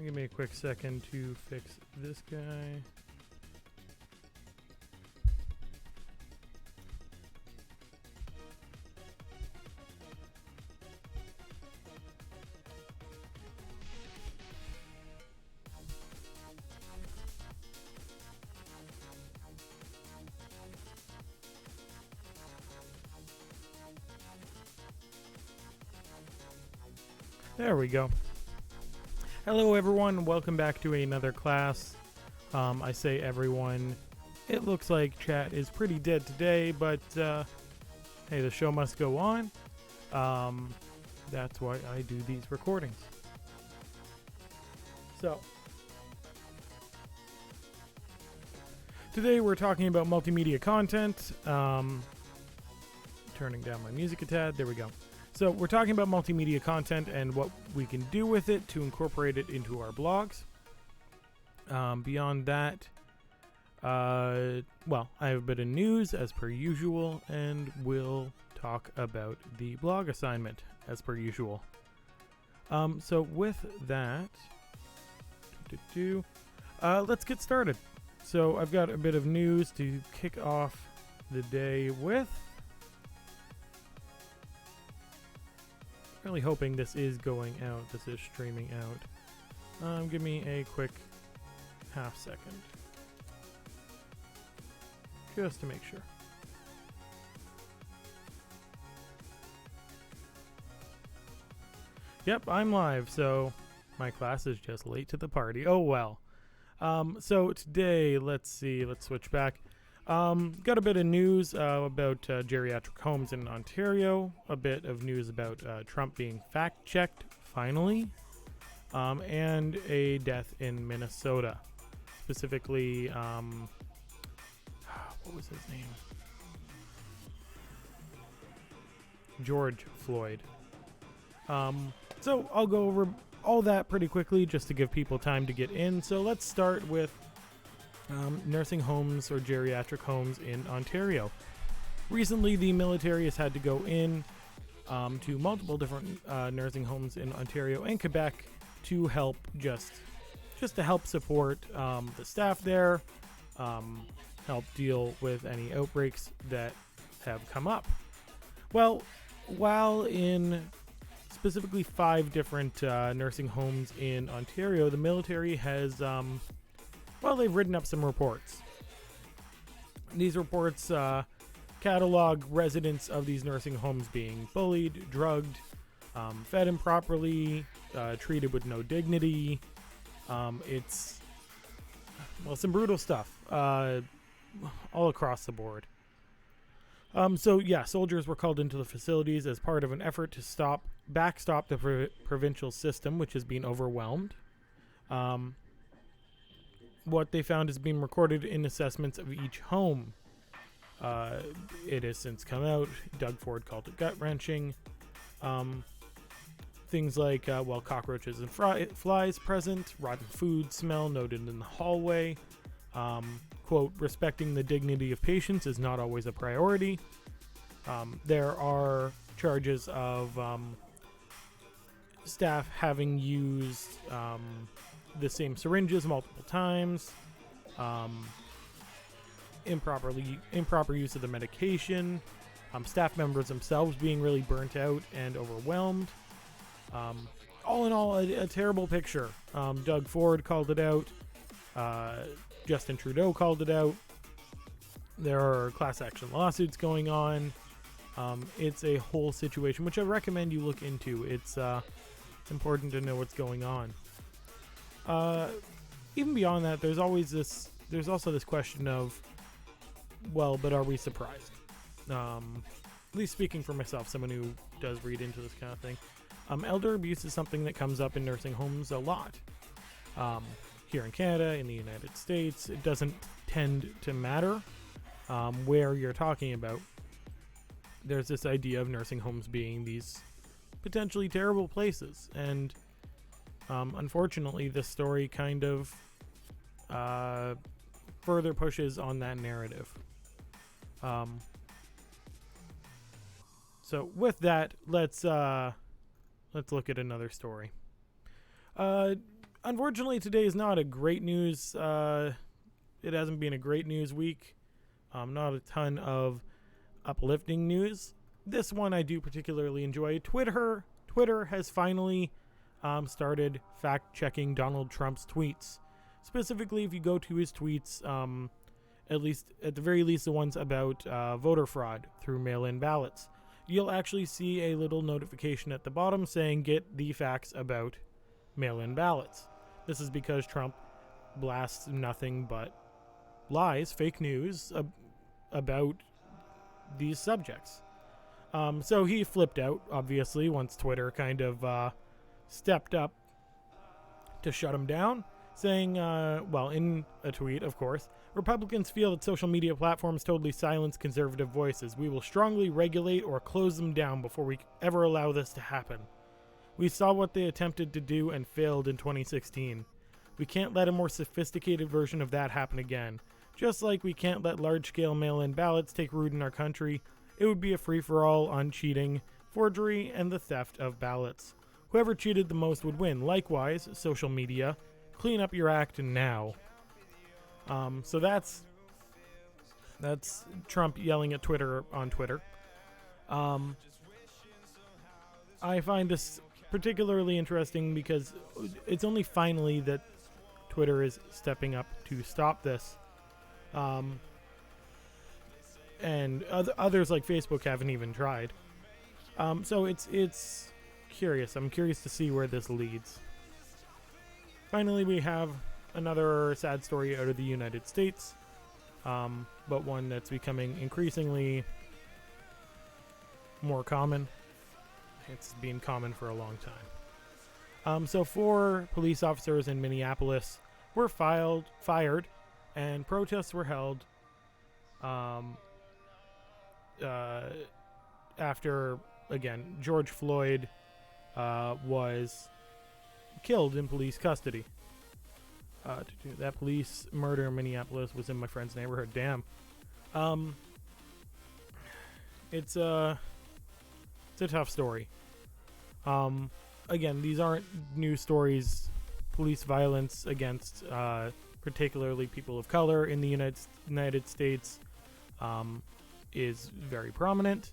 Give me a quick second to fix this guy. There we go. Hello everyone, welcome back to another class. I say everyone, it looks like chat is pretty dead today, but hey, the show must go on. That's why I do these recordings. So, today we're talking about multimedia content. Turning down my music a tad, there we go. So we're talking about multimedia content and what we can do with it to incorporate it into our blogs. Beyond that, well, I have a bit of news as per usual, and we'll talk about the blog assignment as per usual. So with that, let's get started. So I've got a bit of news to kick off the day with. Really hoping this is going out. This is streaming out. Give me a quick half second. Just to make sure. Yep, I'm live, so my class is just late to the party. Oh well. So today, let's see, let's switch back. Got a bit of news about geriatric homes in Ontario, a bit of news about Trump being fact-checked, finally, and a death in Minnesota. Specifically, what was his name? George Floyd. So I'll go over all that pretty quickly just to give people time to get in. So let's start with nursing homes or geriatric homes in Ontario. Recently, the military has had to go in to multiple different nursing homes in Ontario and Quebec to help just to help support the staff there, help deal with any outbreaks that have come up. Well, while in specifically 5 different nursing homes in Ontario, the military has well, they've written up some reports. These reports catalog residents of these nursing homes being bullied, drugged, fed improperly, treated with no dignity. It's, well, some brutal stuff all across the board. So yeah, soldiers were called into the facilities as part of an effort to backstop the provincial system, which has been overwhelmed. What they found is being recorded in assessments of each home. It has since come out. Doug Ford called it gut-wrenching. Things like, well, cockroaches and flies present, rotten food smell noted in the hallway. Quote, respecting the dignity of patients is not always a priority. There are charges of staff having used the same syringes multiple times, improper use of the medication, staff members themselves being really burnt out and overwhelmed. All in all, a terrible picture. Doug Ford called it out. Justin Trudeau called it out. There are class action lawsuits going on. It's a whole situation, which I recommend you look into. It's important to know what's going on. Even beyond that, there's also this question of, well, but are we surprised? At least speaking for myself, someone who does read into this kind of thing. Elder abuse is something that comes up in nursing homes a lot. Here in Canada, in the United States, it doesn't tend to matter where you're talking about. There's this idea of nursing homes being these potentially terrible places, and unfortunately, this story kind of further pushes on that narrative. So with that, let's look at another story. Unfortunately, today is not a great news. It hasn't been a great news week. Not a ton of uplifting news. This one I do particularly enjoy. Twitter has finally started fact-checking Donald Trump's tweets. Specifically, if you go to his tweets, at the very least, the ones about voter fraud through mail-in ballots, you'll actually see a little notification at the bottom saying "Get the facts about mail-in ballots." This is because Trump blasts nothing but lies, fake news about these subjects. So he flipped out, obviously, once Twitter kind of stepped up to shut him down, saying, in a tweet, of course, Republicans feel that social media platforms totally silence conservative voices. We will strongly regulate or close them down before we ever allow this to happen. We saw what they attempted to do and failed in 2016. We can't let a more sophisticated version of that happen again. Just like we can't let large-scale mail-in ballots take root in our country, it would be a free-for-all on cheating, forgery, and the theft of ballots. Whoever cheated the most would win. Likewise, social media, clean up your act now. So that's Trump yelling at Twitter on Twitter. I find this particularly interesting because it's only finally that Twitter is stepping up to stop this. And others like Facebook haven't even tried. So it's curious. I'm curious to see where this leads. Finally, we have another sad story out of the United States, but one that's becoming increasingly more common. It's been common for a long time. So 4 police officers in Minneapolis were fired, and protests were held after, again, George Floyd was killed in police custody. That police murder in Minneapolis was in my friend's neighborhood. Damn. It's a tough story. Again, these aren't new stories. Police violence against particularly people of color in the United States is very prominent.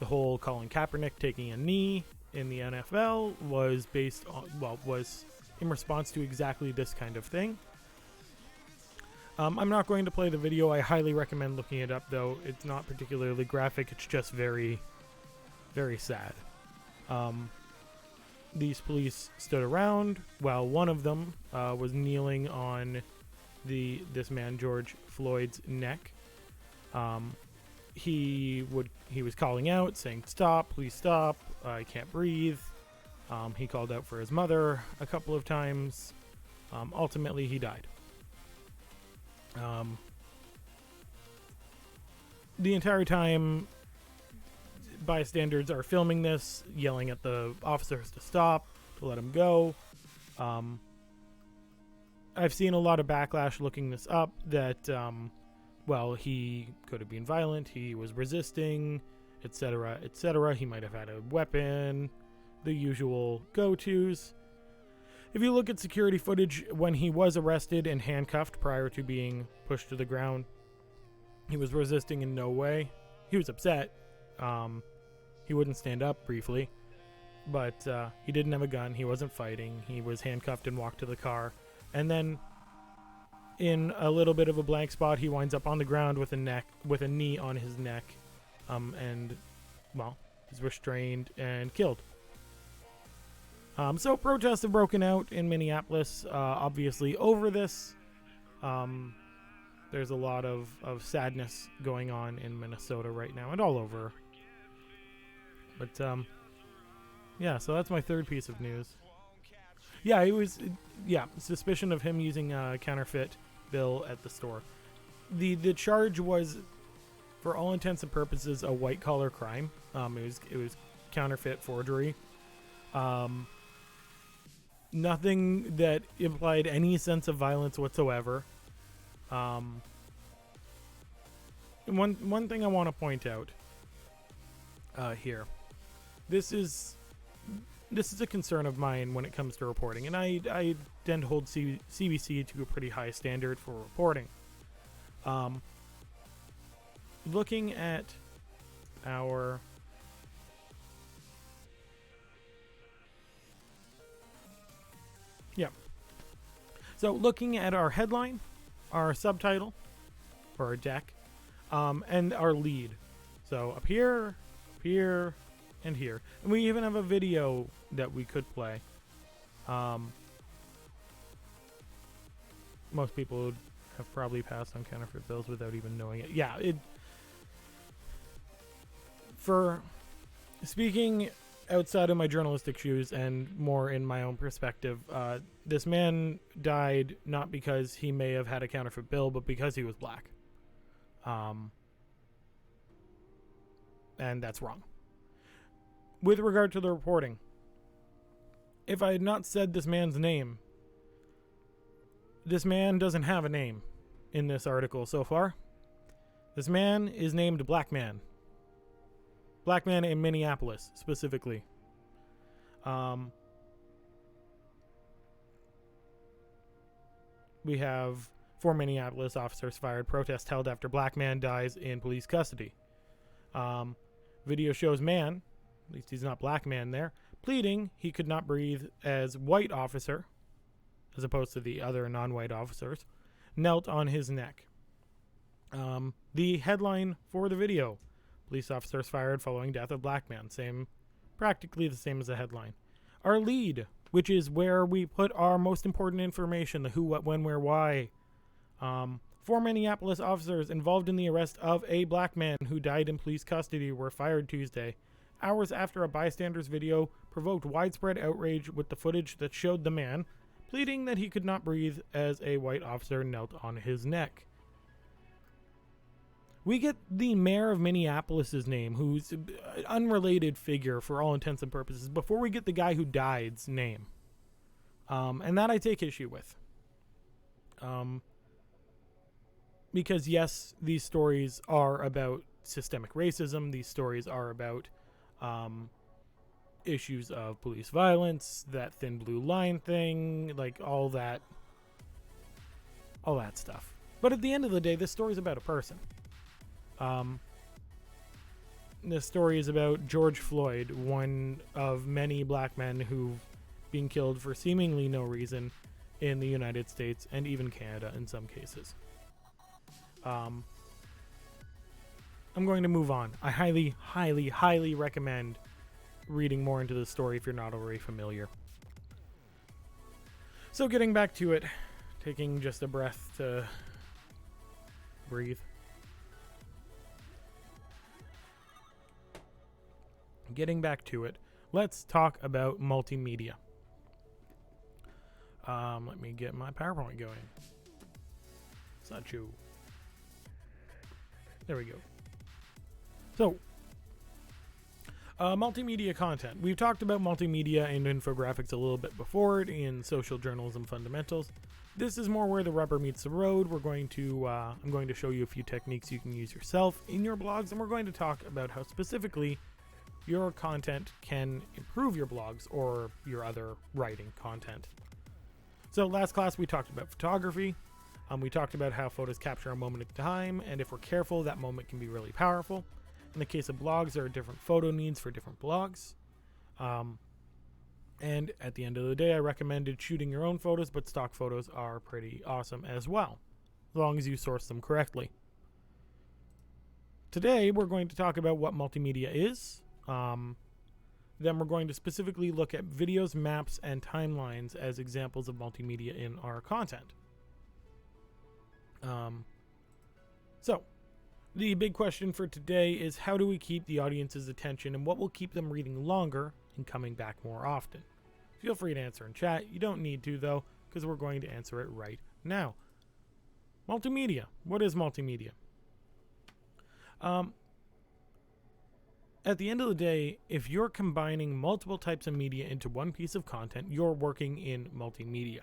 The whole Colin Kaepernick taking a knee in the NFL was was in response to exactly this kind of thing. I'm not going to play the video. I highly recommend looking it up, though. It's not particularly graphic. It's just very, very sad. These police stood around while one of them was kneeling on this man George Floyd's neck. He was calling out, saying, "Stop, please stop, I can't breathe." He called out for his mother a couple of times. Ultimately, he died. The entire time, bystanders are filming this, yelling at the officers to stop, to let him go. I've seen a lot of backlash looking this up, that he could have been violent, he was resisting, etc., etc. He might have had a weapon, the usual go-tos. If you look at security footage when he was arrested and handcuffed prior to being pushed to the ground, he was resisting in no way. He was upset. He wouldn't stand up briefly, but he didn't have a gun. He wasn't fighting. He was handcuffed and walked to the car. And then in a little bit of a blank spot, he winds up on the ground with a knee on his neck, and he's restrained and killed. So protests have broken out in Minneapolis, obviously over this. There's a lot of sadness going on in Minnesota right now and all over. But so that's my third piece of news. Suspicion of him using a counterfeit bill at the store. The charge was, for all intents and purposes, a white collar crime. It was counterfeit forgery. Nothing that implied any sense of violence whatsoever. One thing I want to point out here. This is this is a concern of mine when it comes to reporting, and I tend to hold CBC to a pretty high standard for reporting. Looking at our so looking at our headline, our subtitle, or our deck, and our lead. So up here, and here. And we even have a video that we could play. Most people would have probably passed on counterfeit bills without even knowing it. Yeah, for speaking outside of my journalistic shoes and more in my own perspective, this man died not because he may have had a counterfeit bill, but because he was black. And that's wrong. With regard to the reporting, if I had not said this man's name, this man doesn't have a name in this article so far. This man is named Black Man. Black Man in Minneapolis, specifically. We have 4 Minneapolis officers fired. Protest held after Black Man dies in police custody. Video shows man, at least he's not Black Man there, pleading he could not breathe as white officer, as opposed to the other non-white officers, knelt on his neck. The headline for the video: police officers fired following death of Black Man. Practically the same as the headline. Our lead, which is where we put our most important information, the who, what, when, where, why. 4 Minneapolis officers involved in the arrest of a black man who died in police custody were fired Tuesday, hours after a bystander's video provoked widespread outrage with the footage that showed the man pleading that he could not breathe as a white officer knelt on his neck. We get the mayor of Minneapolis' name, who's an unrelated figure for all intents and purposes, before we get the guy who died's name. And that I take issue with. Because yes, these stories are about systemic racism. These stories are about issues of police violence, that thin blue line thing, like all that stuff. But at the end of the day, this story is about a person. This story is about George Floyd, one of many black men who've been killed for seemingly no reason in the United States and even Canada in some cases. I'm going to move on. I highly, highly, highly recommend reading more into the story if you're not already familiar. So getting back to it, taking just a breath to breathe. Getting back to it, let's talk about multimedia. Let me get my PowerPoint going. It's not you. There we go. So, multimedia content. We've talked about multimedia and infographics a little bit before in social journalism fundamentals. This is more where the rubber meets the road. I'm going to show you a few techniques you can use yourself in your blogs, and we're going to talk about how specifically your content can improve your blogs or your other writing content. So last class we talked about photography. We talked about how photos capture a moment in time, and if we're careful, that moment can be really powerful. In the case of blogs, there are different photo needs for different blogs. And at the end of the day, I recommended shooting your own photos, but stock photos are pretty awesome as well, as long as you source them correctly. Today, we're going to talk about what multimedia is. Then we're going to specifically look at videos, maps, and timelines as examples of multimedia in our content. So, the big question for today is, how do we keep the audience's attention, and what will keep them reading longer and coming back more often? Feel free to answer in chat. You don't need to, though, because we're going to answer it right now. Multimedia. What is multimedia? At the end of the day, if you're combining multiple types of media into one piece of content, you're working in multimedia.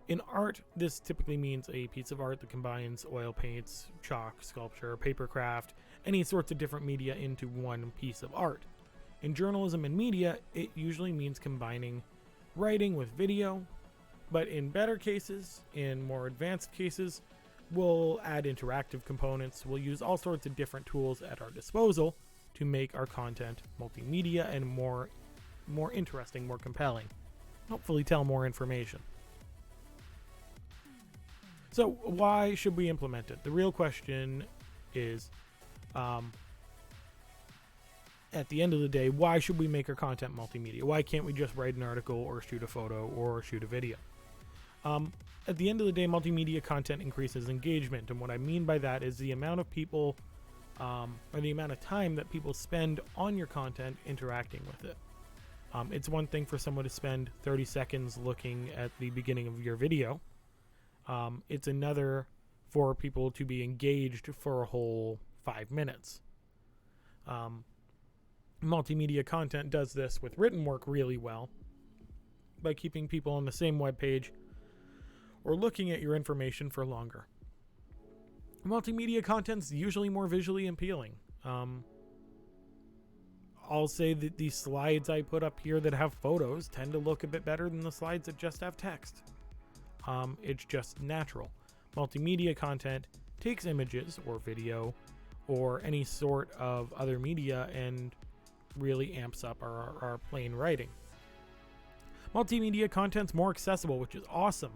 In art, this typically means a piece of art that combines oil paints, chalk, sculpture, paper craft, any sorts of different media into one piece of art. In journalism and media, it usually means combining writing with video, but in better cases, in more advanced cases, we'll add interactive components. We'll use all sorts of different tools at our disposal to make our content multimedia and more interesting, more compelling. Hopefully tell more information. So why should we implement it? The real question is, at the end of the day, why should we make our content multimedia? Why can't we just write an article or shoot a photo or shoot a video? At the end of the day, multimedia content increases engagement, and what I mean by that is the amount of people or the amount of time that people spend on your content interacting with it. It's one thing for someone to spend 30 seconds looking at the beginning of your video. It's another for people to be engaged for a whole 5 minutes. Multimedia content does this with written work really well by keeping people on the same web page or looking at your information for longer. Multimedia content's usually more visually appealing. I'll say that the slides I put up here that have photos tend to look a bit better than the slides that just have text. It's just natural. Multimedia content takes images or video or any sort of other media and really amps up our plain writing. Multimedia content's more accessible, which is awesome.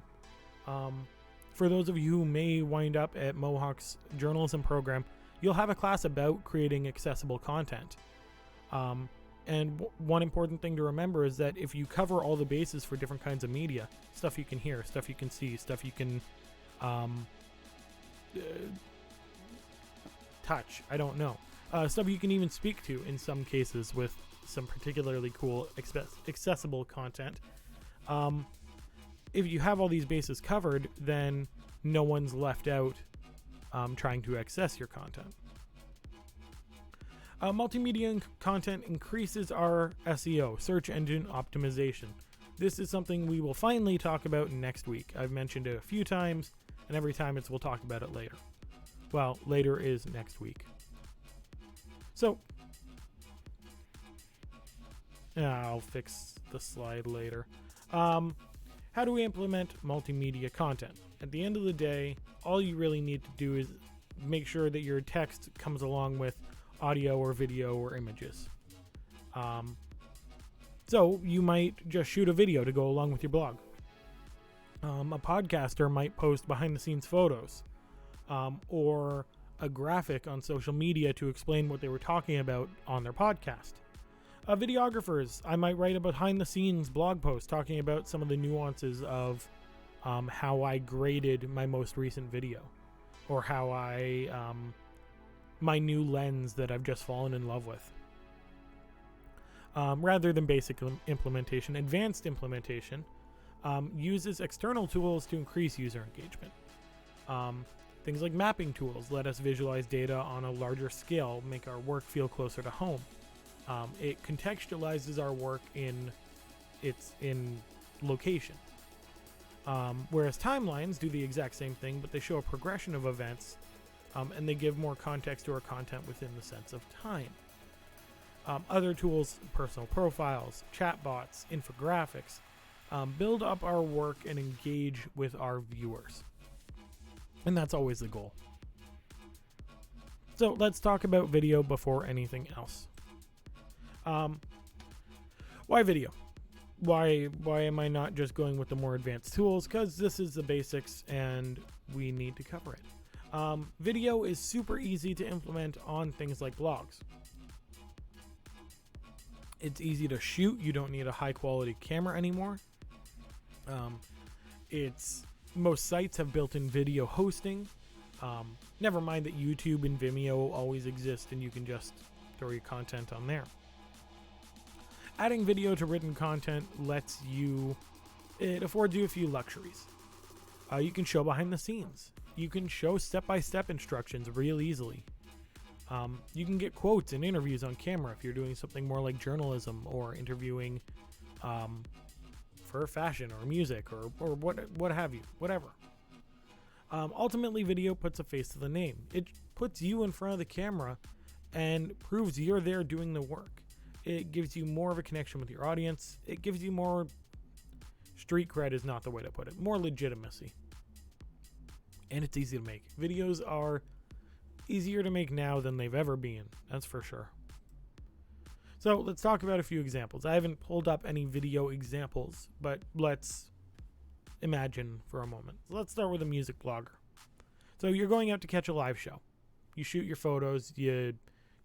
For those of you who may wind up at Mohawk's journalism program, you'll have a class about creating accessible content. And one important thing to remember is that if you cover all the bases for different kinds of media, stuff you can hear, stuff you can see, stuff you can touch, I don't know, stuff you can even speak to in some cases with some particularly cool accessible content. If you have all these bases covered, then no one's left out trying to access your content. Multimedia content increases our SEO, search engine optimization. This is something we will finally talk about next week. I've mentioned it a few times, and every time we'll talk about it later. Well, later is next week. So, I'll fix the slide later. How do we implement multimedia content? At the end of the day, all you really need to do is make sure that your text comes along with audio or video or images. So you might just shoot a video to go along with your blog. A podcaster might post behind the scenes photos or a graphic on social media to explain what they were talking about on their podcast. Videographers, I might write a behind the scenes blog post talking about some of the nuances of how I graded my most recent video, or how my new lens that I've just fallen in love with. Rather than basic implementation, advanced implementation uses external tools to increase user engagement. Things like mapping tools let us visualize data on a larger scale, make our work feel closer to home. It contextualizes our work in location. Whereas timelines do the exact same thing, but they show a progression of events, and they give more context to our content within the sense of time. Other tools, personal profiles, chatbots, infographics, build up our work and engage with our viewers. And that's always the goal. So let's talk about video before anything else. Why video? Why am I not just going with the more advanced tools? Because this is the basics and we need to cover it. Video is super easy to implement on things like blogs. It's easy to shoot. You don't need a high quality camera anymore. Most sites have built-in video hosting. Never mind that YouTube and Vimeo always exist and you can just throw your content on there. Adding video to written content it affords you a few luxuries. You can show behind the scenes. You can show step-by-step instructions real easily. You can get quotes and interviews on camera if you're doing something more like journalism or interviewing for fashion or music or what have you, whatever. Ultimately, video puts a face to the name. It puts you in front of the camera and proves you're there doing the work. It gives you more of a connection with your audience. It gives you more, street cred is not the way to put it, more legitimacy. And it's easy to make. Videos are easier to make now than they've ever been, that's for sure. So let's talk about a few examples. I haven't pulled up any video examples, but let's imagine for a moment. So let's start with a music blogger. So you're going out to catch a live show. You shoot your photos, you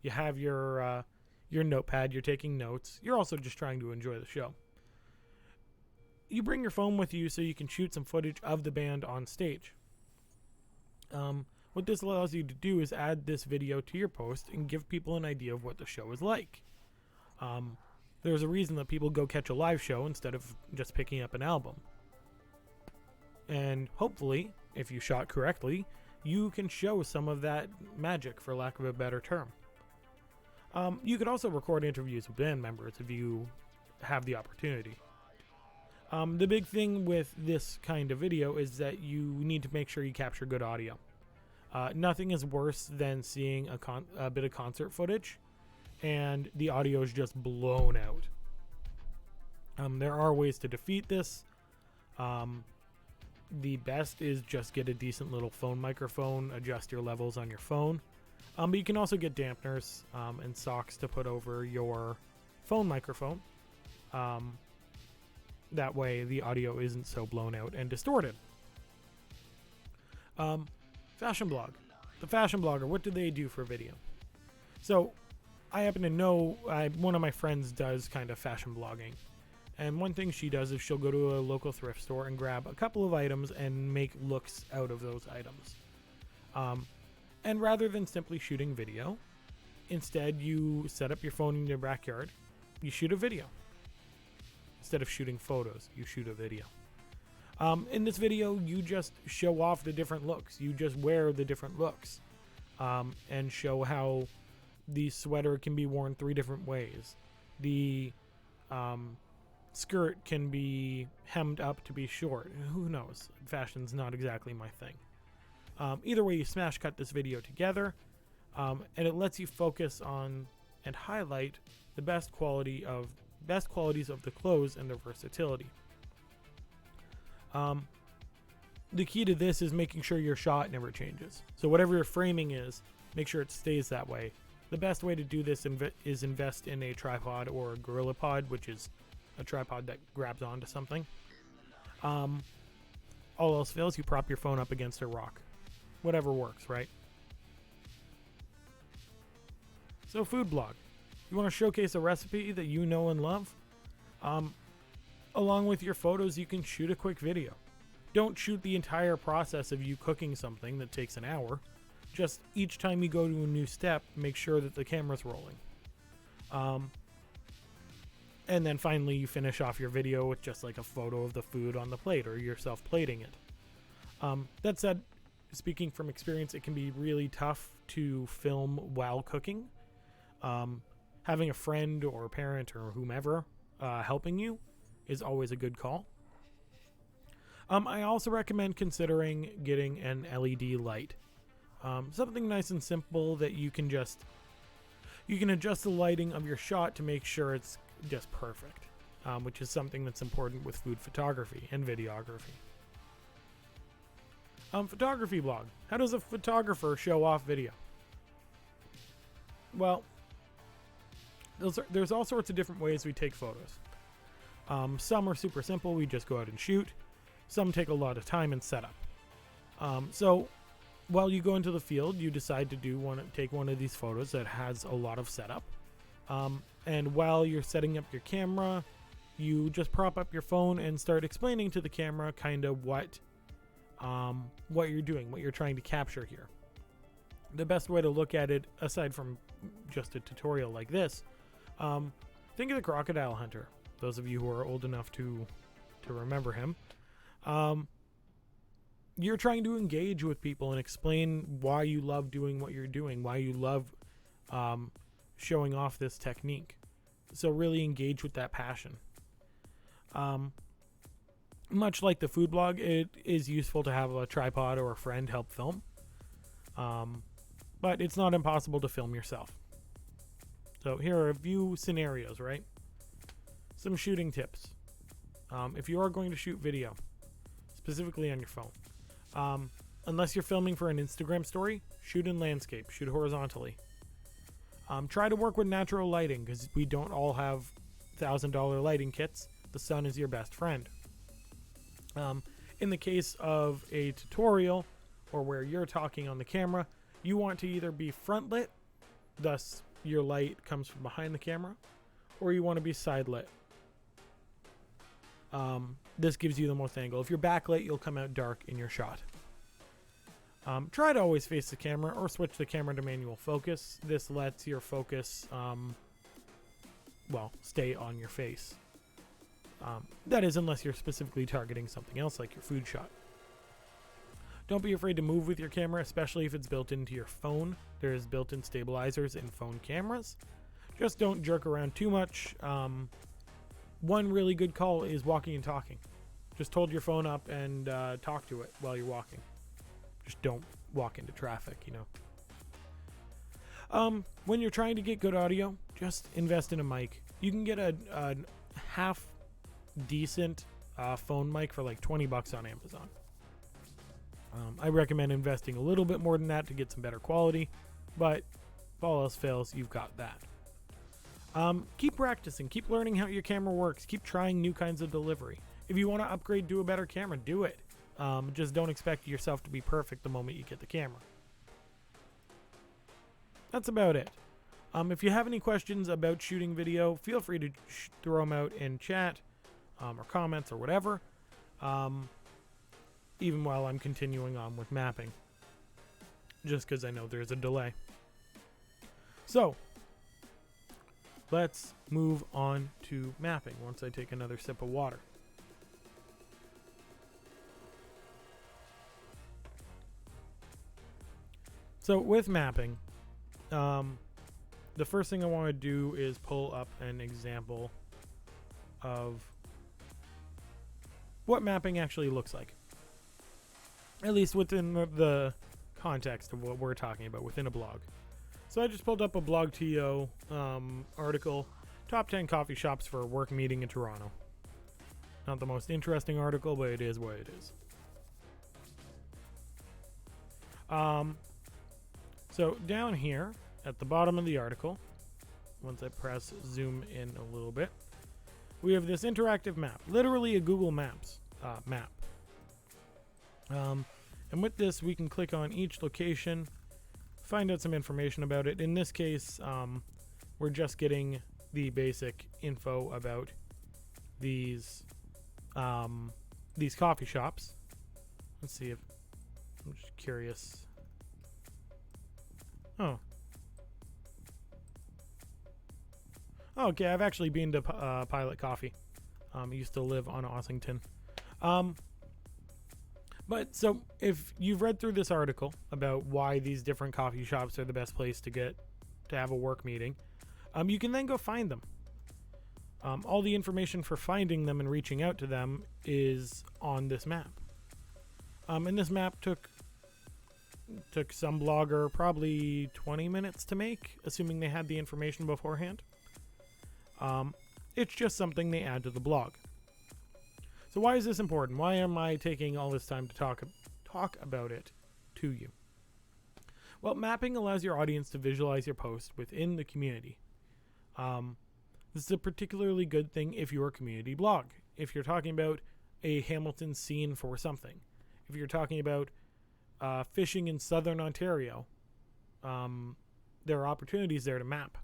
have your notepad, you're taking notes. You're also just trying to enjoy the show. You bring your phone with you so you can shoot some footage of the band on stage. What this allows you to do is add this video to your post and give people an idea of what the show is like. There's a reason that people go catch a live show instead of just picking up an album. And hopefully, if you shot correctly, you can show some of that magic, for lack of a better term. You could also record interviews with band members if you have the opportunity. The big thing with this kind of video is that you need to make sure you capture good audio. Nothing is worse than seeing a bit of concert footage and the audio is just blown out. There are ways to defeat this. The best is just get a decent little phone microphone, adjust your levels on your phone. But you can also get dampeners and socks to put over your phone microphone. That way the audio isn't so blown out and distorted. Fashion blog. The fashion blogger, what do they do for video? So I happen to know one of my friends does kind of fashion blogging. And one thing she does is she'll go to a local thrift store and grab a couple of items and make looks out of those items. And rather than simply shooting video, instead you set up your phone in your backyard, you shoot a video. Instead of shooting photos, you shoot a video. In this video, you just show off the different looks. You just wear the different looks and show how the sweater can be worn 3 different ways. The skirt can be hemmed up to be short. Who knows? Fashion's not exactly my thing. Either way, you smash cut this video together, and it lets you focus on and highlight the best qualities of the clothes and their versatility. The key to this is making sure your shot never changes. So whatever your framing is, make sure it stays that way. The best way to do this is invest in a tripod or a gorilla pod, which is a tripod that grabs onto something. All else fails, you prop your phone up against a rock. Whatever works, right? So food blog. You want to showcase a recipe that you know and love? Along with your photos, you can shoot a quick video. Don't shoot the entire process of you cooking something that takes an hour. Just each time you go to a new step, make sure that the camera's rolling. And then finally you finish off your video with just like a photo of the food on the plate or yourself plating it. That said, speaking from experience, it can be really tough to film while cooking. Having a friend or a parent or whomever helping you is always a good call. I also recommend considering getting an LED light. Something nice and simple that you can adjust the lighting of your shot to make sure it's just perfect, which is something that's important with food photography and videography. Photography blog. How does a photographer show off video? Well, there's all sorts of different ways we take photos. Some are super simple, we just go out and shoot. Some take a lot of time and setup. So while you go into the field, you decide to take one of these photos that has a lot of setup. And while you're setting up your camera, you just prop up your phone and start explaining to the camera kind of what you're doing, what you're trying to capture here. The best way to look at it, aside from just a tutorial like this, think of the crocodile hunter. Those of you who are old enough to remember him. You're trying to engage with people and explain why you love doing what you're doing, why you love showing off this technique. So really engage with that passion. Much like the food blog, it is useful to have a tripod or a friend help film. But it's not impossible to film yourself. So here are a few scenarios, right? Some shooting tips. If you are going to shoot video, specifically on your phone, unless you're filming for an Instagram story, shoot in landscape, shoot horizontally. Try to work with natural lighting because we don't all have $1,000 lighting kits. The sun is your best friend. In the case of a tutorial or where you're talking on the camera, you want to either be front lit, thus your light comes from behind the camera, or you want to be side lit. This gives you the most angle. If you're backlit, you'll come out dark in your shot. Try to always face the camera or switch the camera to manual focus. This lets your focus, stay on your face. That is, unless you're specifically targeting something else like your food shot. Don't be afraid to move with your camera, especially if it's built into your phone. There's built-in stabilizers in phone cameras. Just don't jerk around too much. One really good call is walking and talking. Just hold your phone up and talk to it while you're walking. Just don't walk into traffic, you know. When you're trying to get good audio, just invest in a mic. You can get a half decent phone mic for like $20 on Amazon. I recommend investing a little bit more than that to get some better quality, but if all else fails, you've got that. Keep practicing, keep learning how your camera works, keep trying new kinds of delivery. If you want to upgrade to a better camera, do it. Just don't expect yourself to be perfect the moment you get the camera. That's about it. If you have any questions about shooting video, feel free to throw them out in chat or comments or whatever, even while I'm continuing on with mapping, just because I know there's a delay. So, let's move on to mapping once I take another sip of water. So with mapping, the first thing I want to do is pull up an example of what mapping actually looks like. At least within the context of what we're talking about within a blog. So I just pulled up a blog.to article, top 10 coffee shops for a work meeting in Toronto. Not the most interesting article, but it is what it is. So down here at the bottom of the article, once I press zoom in a little bit, we have this interactive map, literally a Google Maps map. And with this, we can click on each location, find out some information about it. In this case, we're just getting the basic info about these coffee shops. Let's see if I'm just curious. Oh. Okay, I've actually been to Pilot Coffee. I used to live on Ossington. But so if you've read through this article about why these different coffee shops are the best place to have a work meeting, you can then go find them. All the information for finding them and reaching out to them is on this map. And this map took some blogger probably 20 minutes to make, assuming they had the information beforehand. It's just something they add to the blog. So why is this important? Why am I taking all this time to talk about it to you? Well, mapping allows your audience to visualize your post within the community. This is a particularly good thing if you're a community blog. If you're talking about a Hamilton scene for something. If you're talking about fishing in southern Ontario, there are opportunities there to map.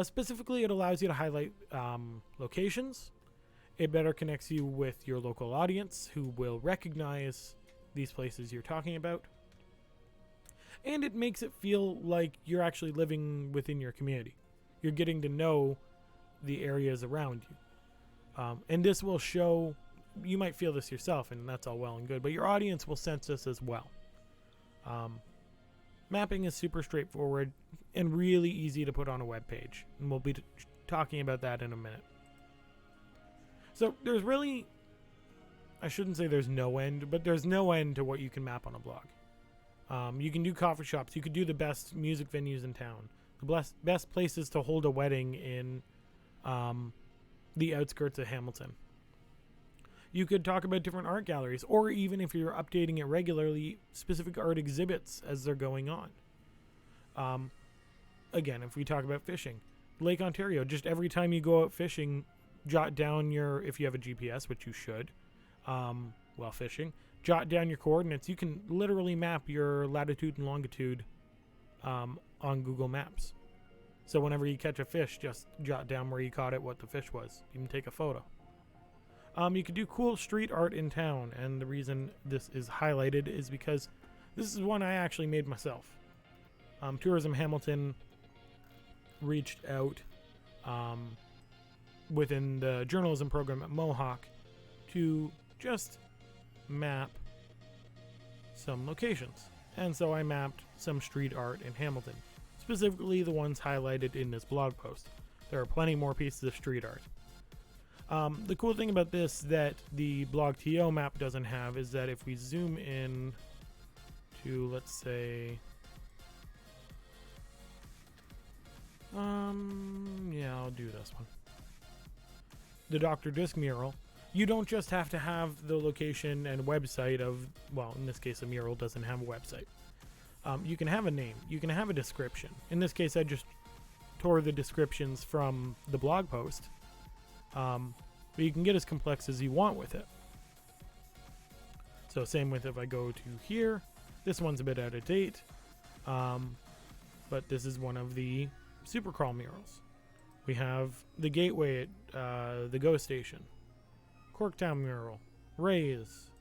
Specifically, it allows you to highlight locations. It better connects you with your local audience who will recognize these places you're talking about. And it makes it feel like you're actually living within your community. You're getting to know the areas around you. And this will show, you might feel this yourself, and that's all well and good, but your audience will sense this as well. Mapping is super straightforward and really easy to put on a web page. And we'll be talking about that in a minute. So there's really, I shouldn't say there's no end, but there's no end to what you can map on a blog. You can do coffee shops. You could do the best music venues in town. the best places to hold a wedding in the outskirts of Hamilton. You could talk about different art galleries, or even if you're updating it regularly, specific art exhibits as they're going on. Again, if we talk about fishing, Lake Ontario, just every time you go out fishing, jot down if you have a GPS, which you should, while fishing, jot down your coordinates. You can literally map your latitude and longitude on Google Maps. So whenever you catch a fish, just jot down where you caught it, what the fish was. You can take a photo. You could do cool street art in town, and the reason this is highlighted is because this is one I actually made myself. Tourism Hamilton reached out within the journalism program at Mohawk to just map some locations. And so I mapped some street art in Hamilton, specifically the ones highlighted in this blog post. There are plenty more pieces of street art. The cool thing about this that the blog TO map doesn't have is that if we zoom in to, let's say, yeah, I'll do this one. The Dr. Disc mural. You don't just have to have the location and website of, well, in this case, a mural doesn't have a website. You can have a name. You can have a description. In this case, I just tore the descriptions from the blog post. But you can get as complex as you want with it. So same with if I go to here. This one's a bit out of date. But this is one of the Supercrawl murals. We have the Gateway at the GO station. Corktown mural. Rays.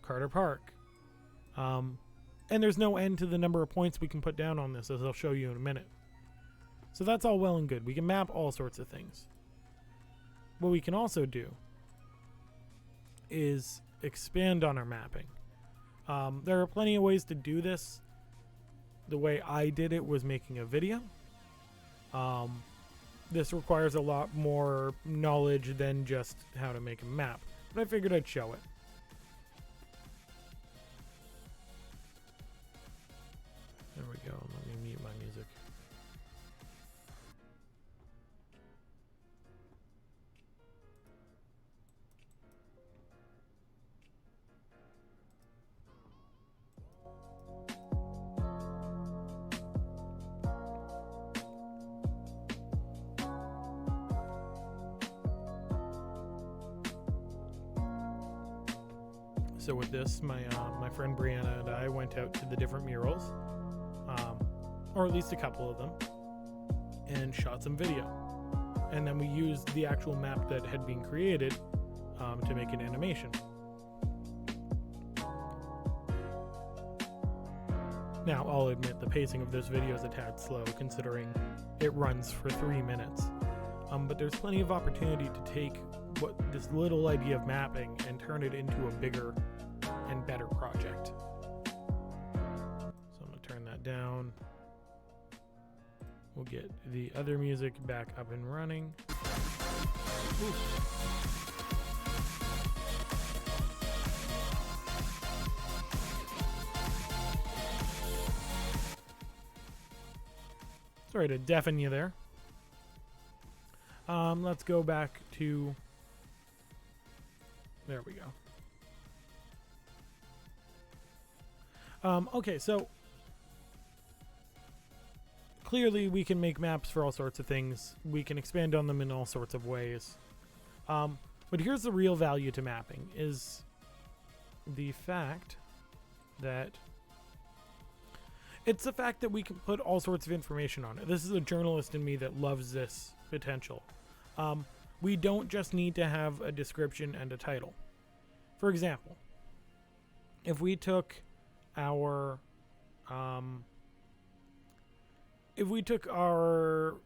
Carter Park. And there's no end to the number of points we can put down on this, as I'll show you in a minute. So that's all well and good. We can map all sorts of things. What we can also do is expand on our mapping. There are plenty of ways to do this. The way I did it was making a video. This requires a lot more knowledge than just how to make a map, but I figured I'd show it. There we go. Let me mute my music. So with this, my friend Brianna and I went out to the different murals, or at least a couple of them, and shot some video. And then we used the actual map that had been created to make an animation. Now, I'll admit the pacing of this video is a tad slow, considering it runs for 3 minutes. But there's plenty of opportunity to take this little idea of mapping and turn it into a bigger and better project. So I'm going to turn that down. We'll get the other music back up and running. Ooh. Sorry to deafen you there. Let's go back to... There we go. Okay, so clearly we can make maps for all sorts of things. We can expand on them in all sorts of ways. But here's the real value to mapping, is the fact that it's the fact that we can put all sorts of information on it. This is a journalist in me that loves this potential. We don't just need to have a description and a title. For example, if we took our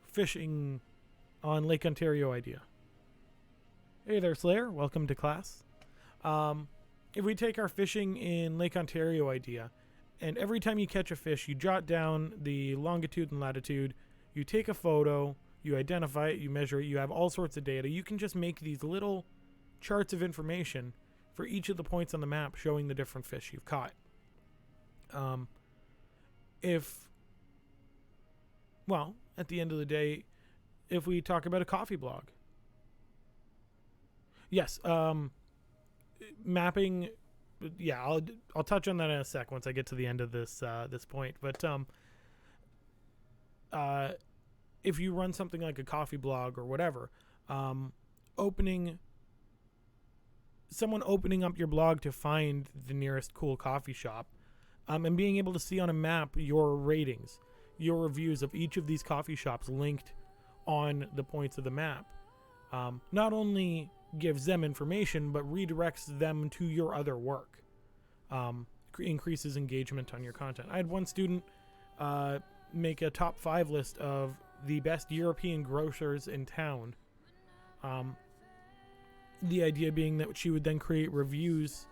fishing on Lake Ontario idea. Hey there, Slayer. Welcome to class. If we take our fishing in Lake Ontario idea, and every time you catch a fish, you jot down the longitude and latitude, you take a photo, you identify it, you measure it, you have all sorts of data. You can just make these little charts of information for each of the points on the map showing the different fish you've caught. If Well, at the end of the day, if we talk about a coffee blog, yes, mapping. Yeah, I'll touch on that in a sec once I get to the end of this point. But if you run something like a coffee blog or whatever, opening up your blog to find the nearest cool coffee shop, and being able to see on a map your ratings, your reviews of each of these coffee shops linked on the points of the map, not only gives them information but redirects them to your other work, increases engagement on your content. I had one student make a top 5 list of the best European grocers in town. The idea being that she would then create reviews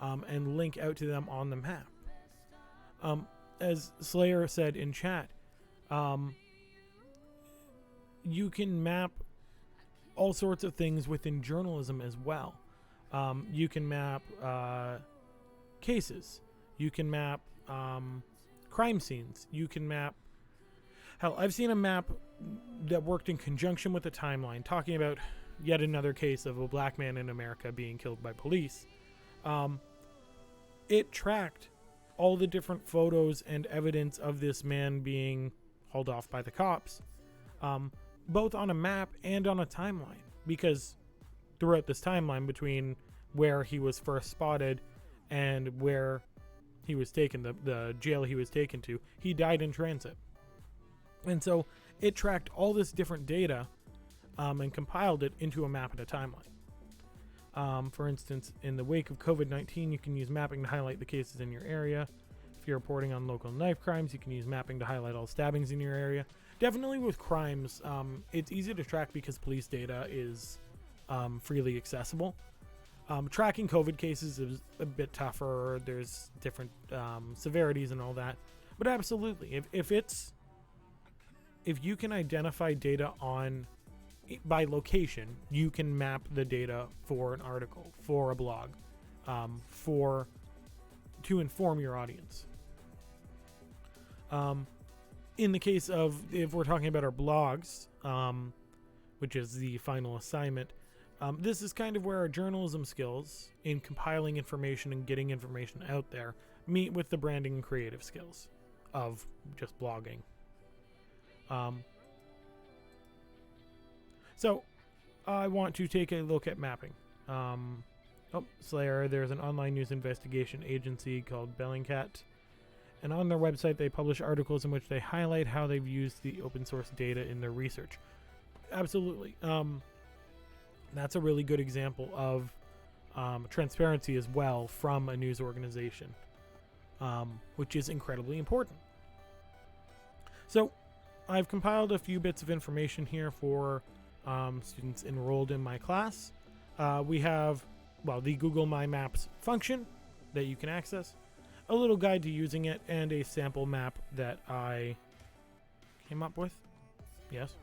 and link out to them on the map. As Slayer said in chat, you can map all sorts of things within journalism as well. You can map cases. You can map crime scenes. You can map... Hell, I've seen a map that worked in conjunction with a timeline talking about yet another case of a black man in America being killed by police. It tracked all the different photos and evidence of this man being hauled off by the cops, both on a map and on a timeline, because throughout this timeline between where he was first spotted and where he was taken, the jail he was taken to, he died in transit. And so it tracked all this different data and compiled it into a map and a timeline. For instance, in the wake of COVID-19, you can use mapping to highlight the cases in your area. If you're reporting on local knife crimes, you can use mapping to highlight all stabbings in your area. Definitely with crimes, it's easy to track because police data is freely accessible. Tracking COVID cases is a bit tougher. There's different severities and all that. But absolutely, if you can identify data by location, you can map the data for an article, for a blog, to inform your audience. In the case of, if we're talking about our blogs, which is the final assignment, this is kind of where our journalism skills in compiling information and getting information out there meet with the branding and creative skills of just blogging. So I want to take a look at mapping. Slayer, there's an online news investigation agency called Bellingcat, and on their website they publish articles in which they highlight how they've used the open source data in their research. Absolutely. That's a really good example of transparency as well from a news organization, which is incredibly important. So I've compiled a few bits of information here for students enrolled in my class. We have, the Google My Maps function that you can access, a little guide to using it, and a sample map that I came up with. Yes.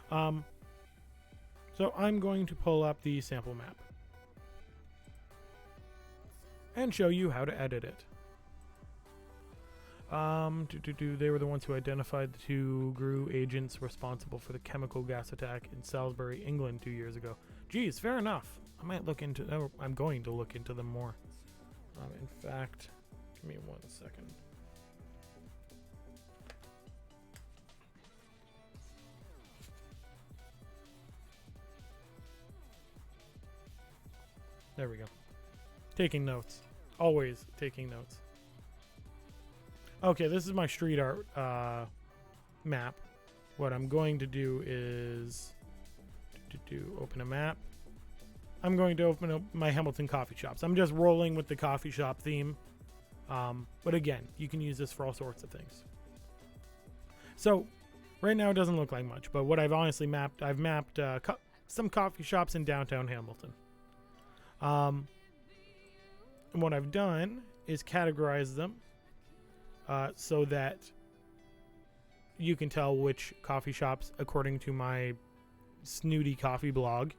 So I'm going to pull up the sample map and show you how to edit it. They were the ones who identified the 2 GRU agents responsible for the chemical gas attack in Salisbury, England 2 years ago. Geez, fair enough. I'm going to look into them more. In fact, give me 1 second. There we go. Taking notes. Always taking notes. Okay, this is my street art map. What I'm going to do is open a map. I'm going to open up my Hamilton coffee shops. I'm just rolling with the coffee shop theme. But again, you can use this for all sorts of things. So right now it doesn't look like much, but what I've honestly mapped, I've mapped some coffee shops in downtown Hamilton. And what I've done is categorize them so that you can tell which coffee shops, according to my snooty coffee blog,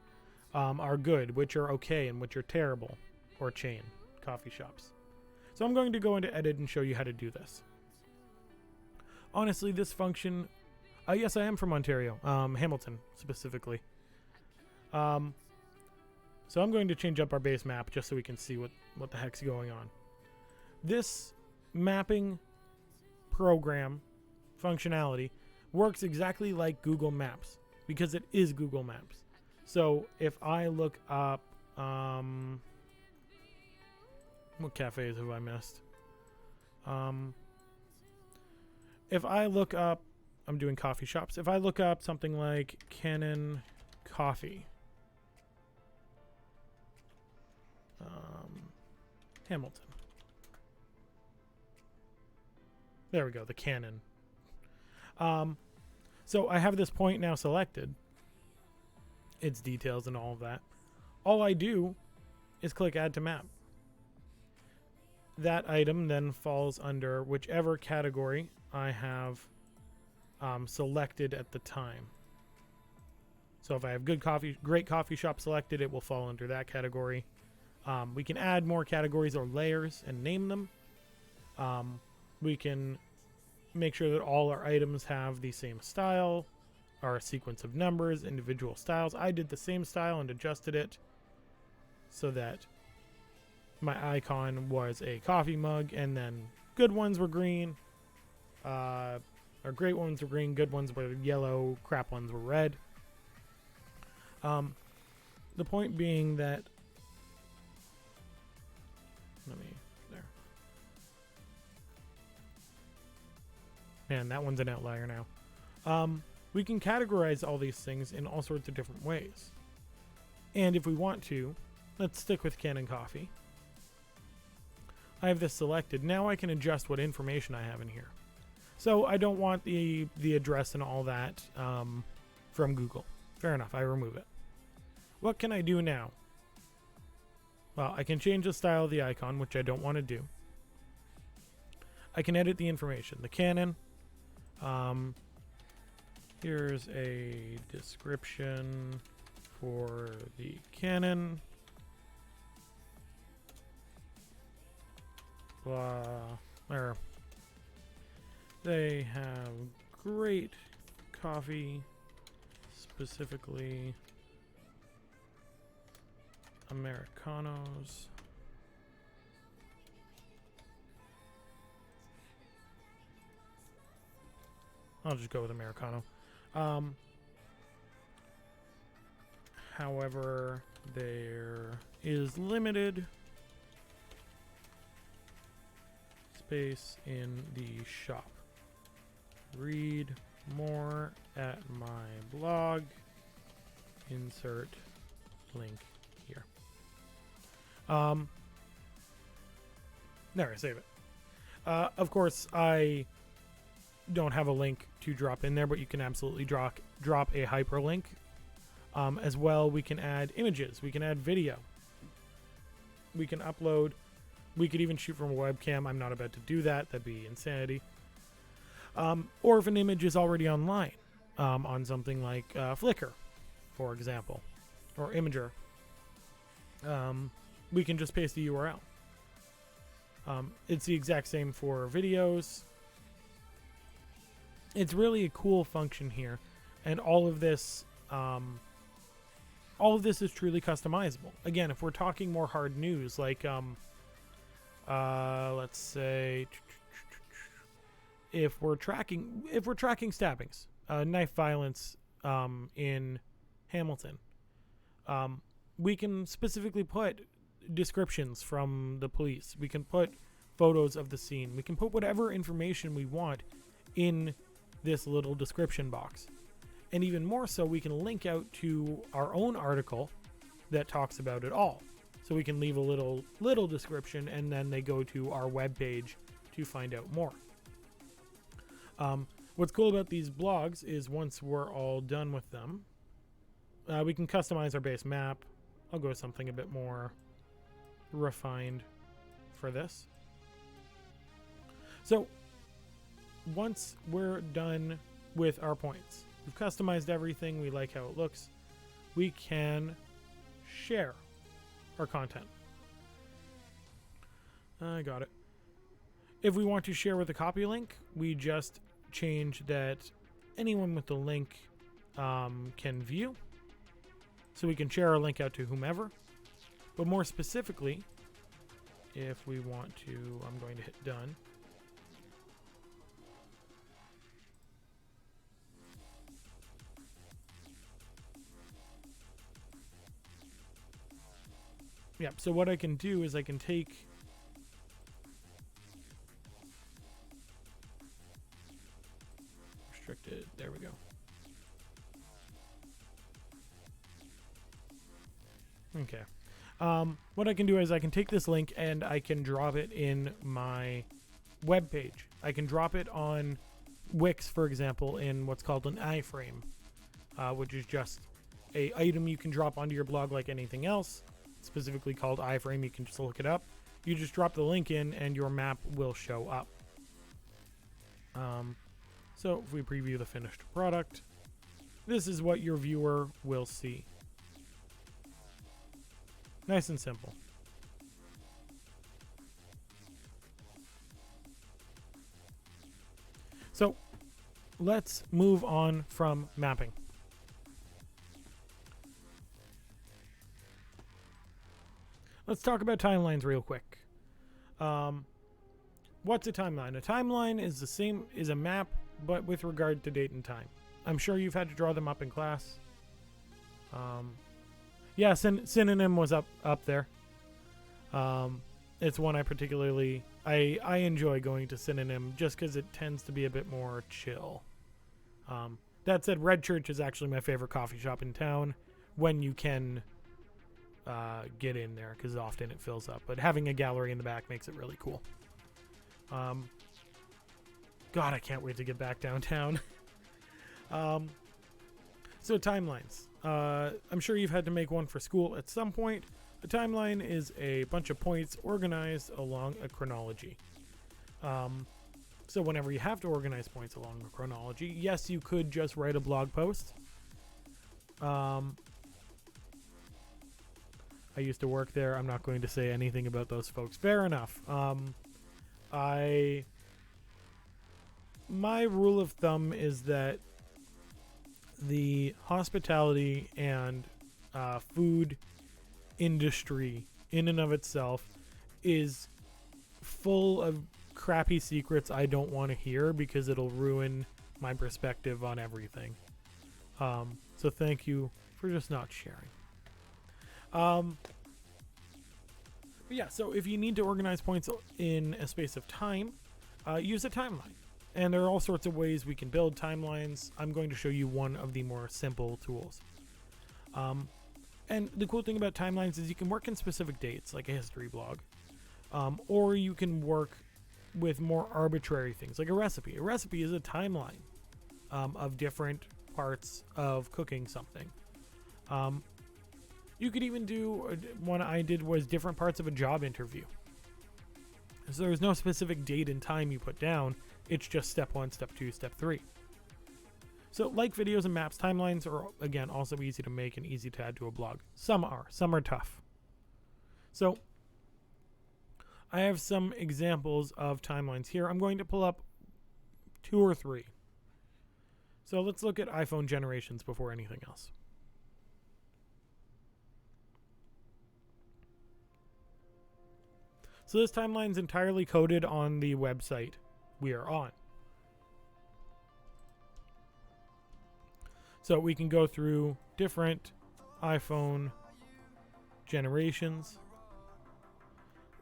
are good, which are okay, and which are terrible, or chain coffee shops. So I'm going to go into edit and show you how to do this. Honestly, this function Yes, I am from Ontario, Hamilton specifically. So I'm going to change up our base map just so we can see what the heck's going on. This mapping program functionality works exactly like Google Maps because it is Google Maps. So if I look up, what cafes have I missed? If I look up, I'm doing coffee shops. If I look up something like Canon Coffee, Hamilton. There we go, the Canon. So I have this point now selected. Its details and all of that. All I do is click Add to Map. That item then falls under whichever category I have selected at the time. So if I have great coffee shop selected, it will fall under that category. We can add more categories or layers and name them. We can make sure that all our items have the same style, or a sequence of numbers, individual styles. I did the same style and adjusted it so that my icon was a coffee mug, and then good ones were green, or great ones were green, good ones were yellow, crap ones were red. The point being that, there. Man, that one's an outlier now. We can categorize all these things in all sorts of different ways. And if we want to, let's stick with Canon Coffee. I have this selected. Now I can adjust what information I have in here. So I don't want the address and all that from Google. Fair enough, I remove it. What can I do now? Well, I can change the style of the icon, which I don't want to do. I can edit the information. The Canon. Here's a description for the Canon. Blah. They have great coffee, specifically Americanos. I'll just go with Americano. However, there is limited space in the shop. Read more at my blog. Insert link here. There, I save it. Of course, I don't have a link to drop in there, but you can absolutely drop a hyperlink. As well, we can add images. We can add video. We can upload. We could even shoot from a webcam. I'm not about to do that. That'd be insanity. Or if an image is already online on something like Flickr, for example, or Imager, we can just paste the URL. It's the exact same for videos. It's really a cool function here, and all of this is truly customizable. Again, if we're talking more hard news, like let's say if we're tracking stabbings, knife violence in Hamilton, we can specifically put descriptions from the police. We can put photos of the scene. We can put whatever information we want in this little description box. And even more so, we can link out to our own article that talks about it all. So we can leave a little description, and then they go to our webpage to find out more. What's cool about these blogs is once we're all done with them, we can customize our base map. I'll go with something a bit more refined for this. So once we're done with our points, we've customized everything, we like how it looks, we can share our content. I got it. If we want to share with a copy link, we just change that anyone with the link can view. So we can share our link out to whomever. But more specifically, if we want to, I'm going to hit done. Yep, so what I can do is I can take restricted, there we go. Okay. What I can do is I can take this link and I can drop it in my web page. I can drop it on Wix, for example, in what's called an iframe, which is just a item you can drop onto your blog like anything else, specifically called iframe. You can just look it up. You just drop the link in and your map will show up. So if we preview the finished product, this is what your viewer will see. Nice and simple. So let's move on from mapping. Let's talk about timelines real quick. What's a timeline? A timeline is the same as a map, but with regard to date and time. I'm sure you've had to draw them up in class. Yeah, synonym was up there. It's one I particularly I enjoy going to synonym just because it tends to be a bit more chill. That said, Red Church is actually my favorite coffee shop in town when you can get in there, because often it fills up. But having a gallery in the back makes it really cool. God, I can't wait to get back downtown. So timelines. I'm sure you've had to make one for school at some point. A timeline is a bunch of points organized along a chronology. So whenever you have to organize points along a chronology, yes, you could just write a blog post. I used to work there. I'm not going to say anything about those folks. Fair enough. My rule of thumb is that the hospitality and food industry in and of itself is full of crappy secrets I don't want to hear, because it'll ruin my perspective on everything. So thank you for just not sharing. Yeah, so if you need to organize points in a space of time, use a timeline. And there are all sorts of ways we can build timelines. I'm going to show you one of the more simple tools. And the cool thing about timelines is you can work in specific dates, like a history blog. Or you can work with more arbitrary things, like a recipe. A recipe is a timeline of different parts of cooking something. You could even do, one I did was different parts of a job interview. So there's no specific date and time you put down. It's just step 1, step 2, step 3. So like videos and maps, timelines are, again, also easy to make and easy to add to a blog. Some are tough. So I have some examples of timelines here. I'm going to pull up 2 or 3. So let's look at iPhone generations before anything else. So this timeline is entirely coded on the website we are on. So we can go through different iPhone generations.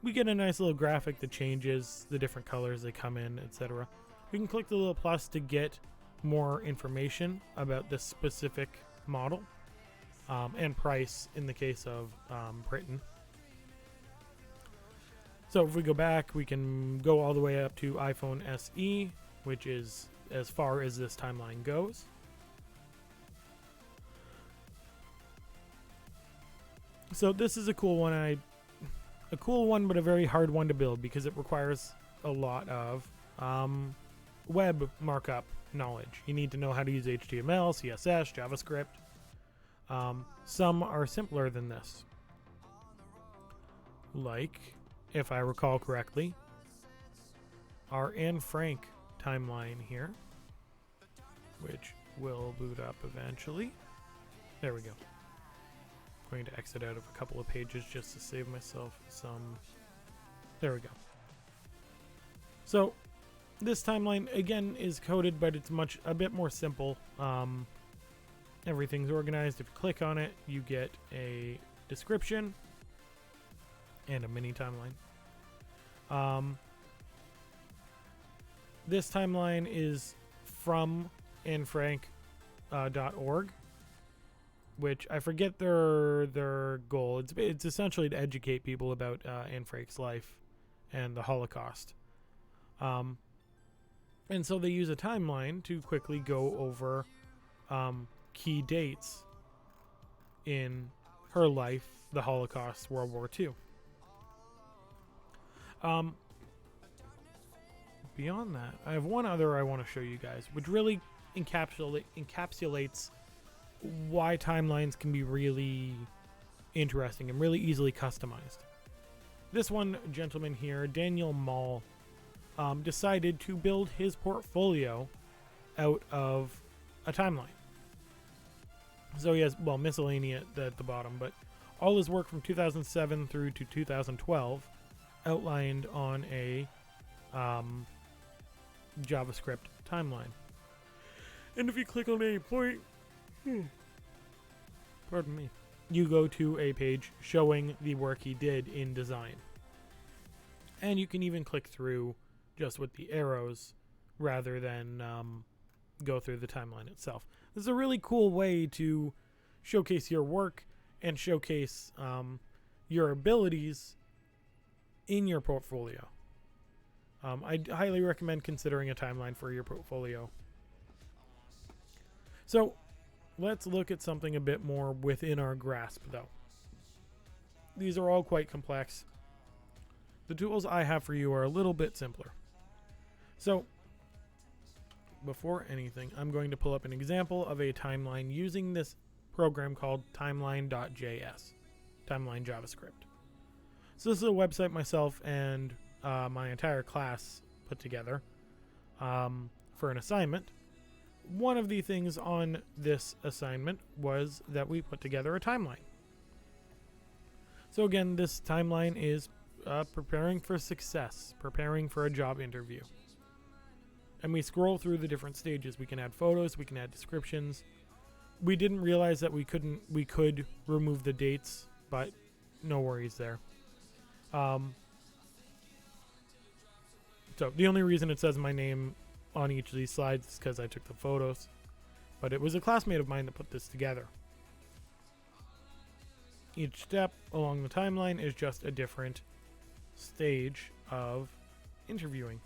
We get a nice little graphic that changes the different colors they come in, etc. We can click the little plus to get more information about this specific model, and price in the case of Britain. So if we go back, we can go all the way up to iPhone SE, which is as far as this timeline goes. So this is a cool one. But a very hard one to build because it requires a lot of web markup knowledge. You need to know how to use HTML, CSS, JavaScript. Some are simpler than this. Like, if I recall correctly, our Anne Frank timeline here. which will boot up eventually. There we go. Going to exit out of a couple of pages just to save myself some. There we go. So this timeline again is coded, but it's a bit more simple. Everything's organized. If you click on it, you get a description and a mini timeline. This timeline is from AnneFrank.org, which I forget their goal. It's essentially to educate people about Anne Frank's life and the Holocaust. And so they use a timeline to quickly go over key dates in her life, the Holocaust, World War II. Beyond that, I have one other I want to show you guys, which really encapsulates why timelines can be really interesting and really easily customized. This one gentleman here, Daniel Mall, decided to build his portfolio out of a timeline. So he has, miscellaneous at the bottom, but all his work from 2007 through to 2012 outlined on a JavaScript timeline. And if you click on any point, pardon me, you go to a page showing the work he did in design. And you can even click through just with the arrows rather than go through the timeline itself. This is a really cool way to showcase your work and showcase your abilities in your portfolio. I highly recommend considering a timeline for your portfolio. So let's look at something a bit more within our grasp, though. These are all quite complex. The tools I have for you are a little bit simpler. So before anything, I'm going to pull up an example of a timeline using this program called timeline.js, timeline JavaScript. So this is a website myself and my entire class put together for an assignment. One of the things on this assignment was that we put together a timeline. So again, this timeline is preparing for success, preparing for a job interview. And we scroll through the different stages. We can add photos, we can add descriptions. We didn't realize that we could remove the dates, but no worries there. So the only reason it says my name on each of these slides is because I took the photos, but it was a classmate of mine that put this together. Each step along the timeline is just a different stage of interviewing.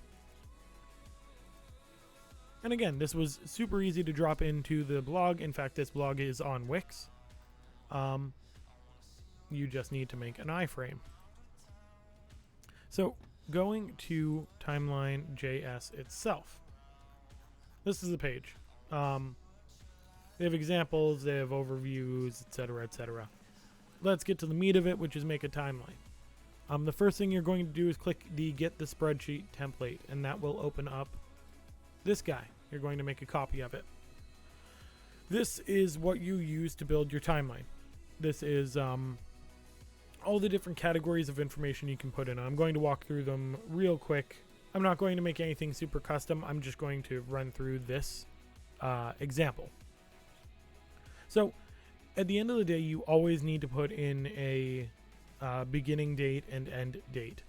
And again, this was super easy to drop into the blog. In fact, this blog is on Wix. You just need to make an iframe. So going to Timeline JS itself. This is the page. They have examples, they have overviews, etc., etc. Let's get to the meat of it, which is make a timeline. The first thing you're going to do is click the Get the Spreadsheet template, and that will open up this guy. You're going to make a copy of it. This is what you use to build your timeline. This is all the different categories of information you can put in. I'm going to walk through them real quick. I'm not going to make anything super custom. I'm just going to run through this example. So at the end of the day, you always need to put in a beginning date and end date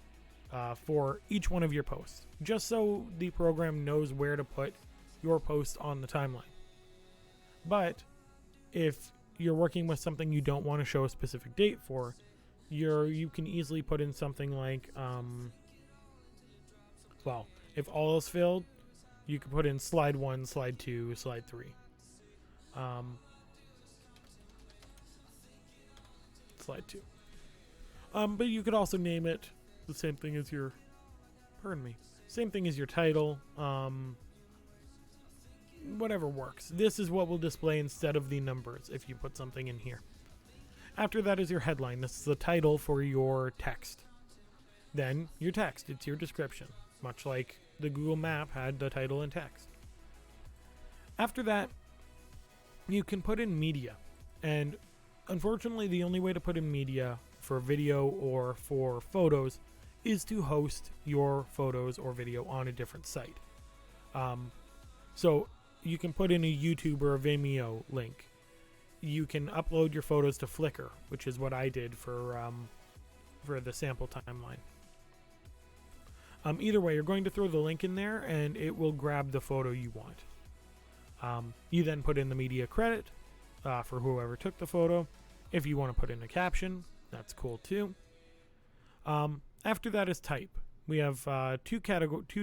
for each one of your posts, just so the program knows where to put your post on the timeline. But if you're working with something you don't want to show a specific date for, you can easily put in something like, if all else failed, you could put in slide 1, slide 2, slide 3. Slide 2. But you could also name it the same thing as your, same thing as your title, whatever works. This is what will display instead of the numbers if you put something in here. After that is your headline. This is the title for your text. Then your text, it's your description, much like the Google map had the title and text. After that, you can put in media. And unfortunately, the only way to put in media for video or for photos is to host your photos or video on a different site. So you can put in a YouTube or a Vimeo link. You can upload your photos to Flickr, which is what I did for the sample timeline. Either way, you're going to throw the link in there and it will grab the photo you want. You then put in the media credit for whoever took the photo. If you want to put in a caption, that's cool too. After that is type. We have two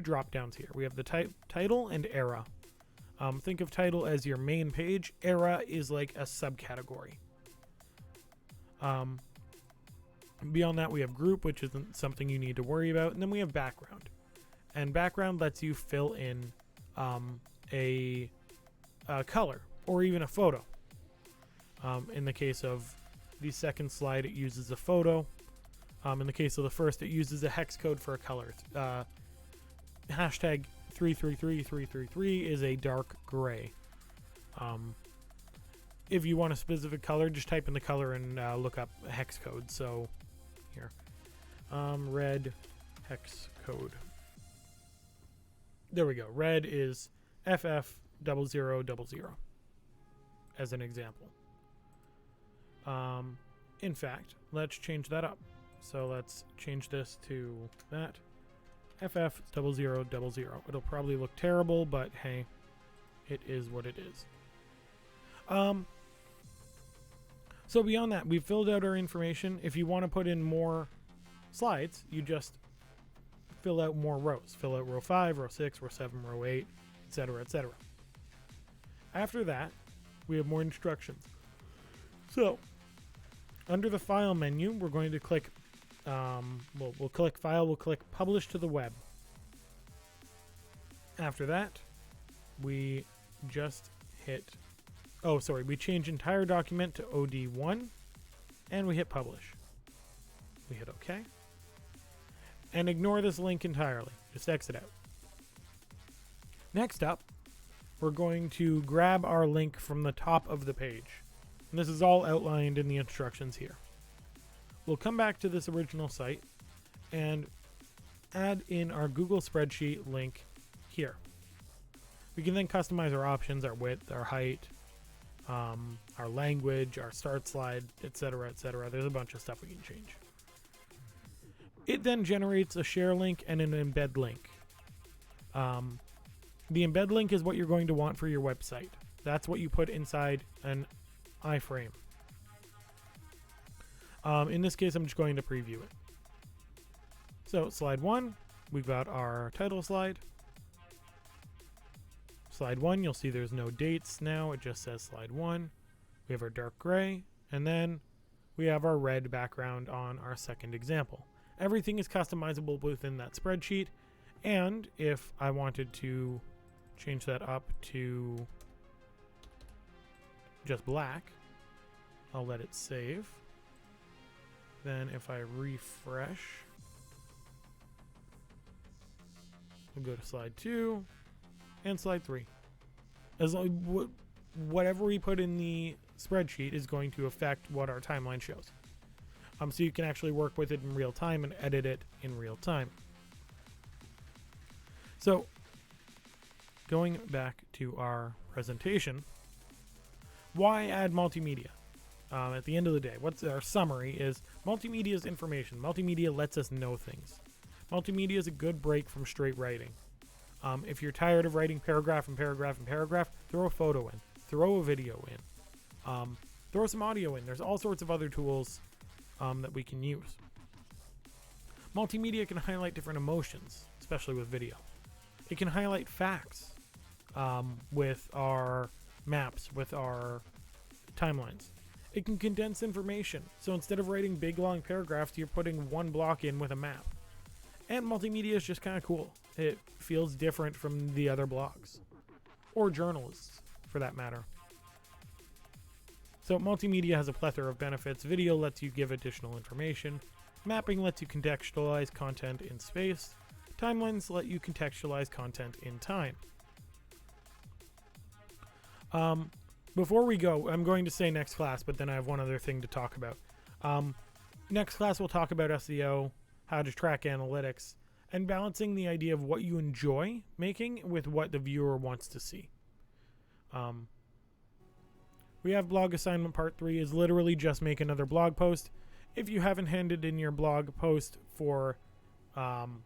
drop downs here. We have the title and era. Think of title as your main page. Era is like a subcategory. Beyond that, we have group, which isn't something you need to worry about. And then we have background. And background lets you fill in a color or even a photo. In the case of the second slide, it uses a photo. In the case of the first, it uses a hex code for a color. Hashtag 333333 is a dark gray. If you want a specific color, just type in the color and look up a hex code. So here, red hex code. There we go. Red is FF0000 as an example. In fact, let's change that up. So let's change this to that. FF0000. It'll probably look terrible, but hey, it is what it is. So beyond that, we've filled out our information. If you want to put in more slides, you just fill out more rows. Fill out row 5, row 6, row 7, row 8, etc., etc. After that, we have more instructions. So, under the File menu, we're going to click, we'll click File, we'll click Publish to the Web. After that, we just hit, we change entire document to OD1, and we hit Publish. We hit OK. And ignore this link entirely. Just exit out. Next up, we're going to grab our link from the top of the page. And this is all outlined in the instructions here. We'll come back to this original site and add in our Google spreadsheet link here. We can then customize our options, our width, our height, our language, our start slide, etc., etc. There's a bunch of stuff we can change. It then generates a share link and an embed link. The embed link is what you're going to want for your website. That's what you put inside an iframe. In this case, I'm just going to preview it. So slide 1, we've got our title slide. Slide 1, you'll see there's no dates now. It just says slide 1. We have our dark gray, and then we have our red background on our second example. Everything is customizable within that spreadsheet, and if I wanted to change that up to just black, I'll let it save. Then if I refresh, we'll go to slide 2 and slide 3. As long, whatever we put in the spreadsheet is going to affect what our timeline shows. So you can actually work with it in real time and edit it in real time. So going back to our presentation, why add multimedia? At the end of the day, what's our summary is multimedia is information. Multimedia lets us know things. Multimedia is a good break from straight writing. If you're tired of writing paragraph and paragraph and paragraph, throw a photo in, throw a video in, throw some audio in. There's all sorts of other tools that we can use. Multimedia can highlight different emotions, especially with video. It can highlight facts with our maps, with our timelines. It can condense information. So instead of writing big long paragraphs, you're putting one block in with a map. And multimedia is just kind of cool. It feels different from the other blogs, or journals for that matter. So multimedia has a plethora of benefits. Video lets you give additional information. Mapping lets you contextualize content in space. Timelines let you contextualize content in time. Before we go, I'm going to say next class, but then I have one other thing to talk about. Next class, we'll talk about SEO, how to track analytics, and balancing the idea of what you enjoy making with what the viewer wants to see. We have blog assignment part 3 is literally just make another blog post. If you haven't handed in your blog post for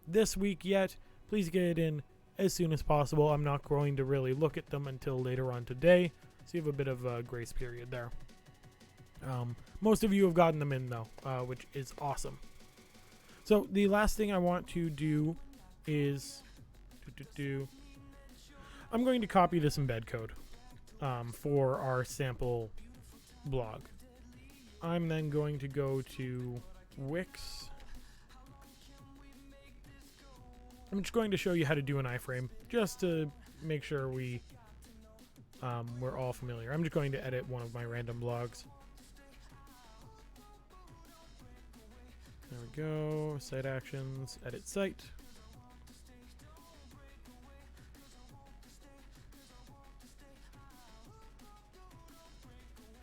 this week yet, please get it in as soon as possible. I'm not going to really look at them until later on today, so you have a bit of a grace period there. Most of you have gotten them in though, which is awesome. So the last thing I want to do is I'm going to copy this embed code for our sample blog. I'm then going to go to Wix. I'm just going to show you how to do an iframe just to make sure we're all familiar. I'm just going to edit one of my random blogs. There we go. Site actions, edit site.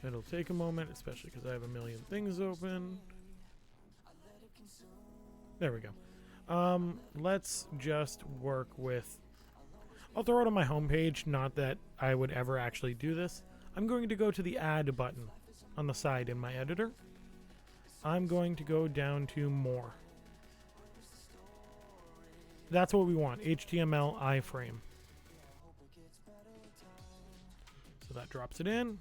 It'll take a moment, especially because I have a million things open. There we go. Let's just work with... I'll throw it on my homepage, not that I would ever actually do this. I'm going to go to the add button on the side in my editor. I'm going to go down to more. That's what we want, HTML iframe. So that drops it in.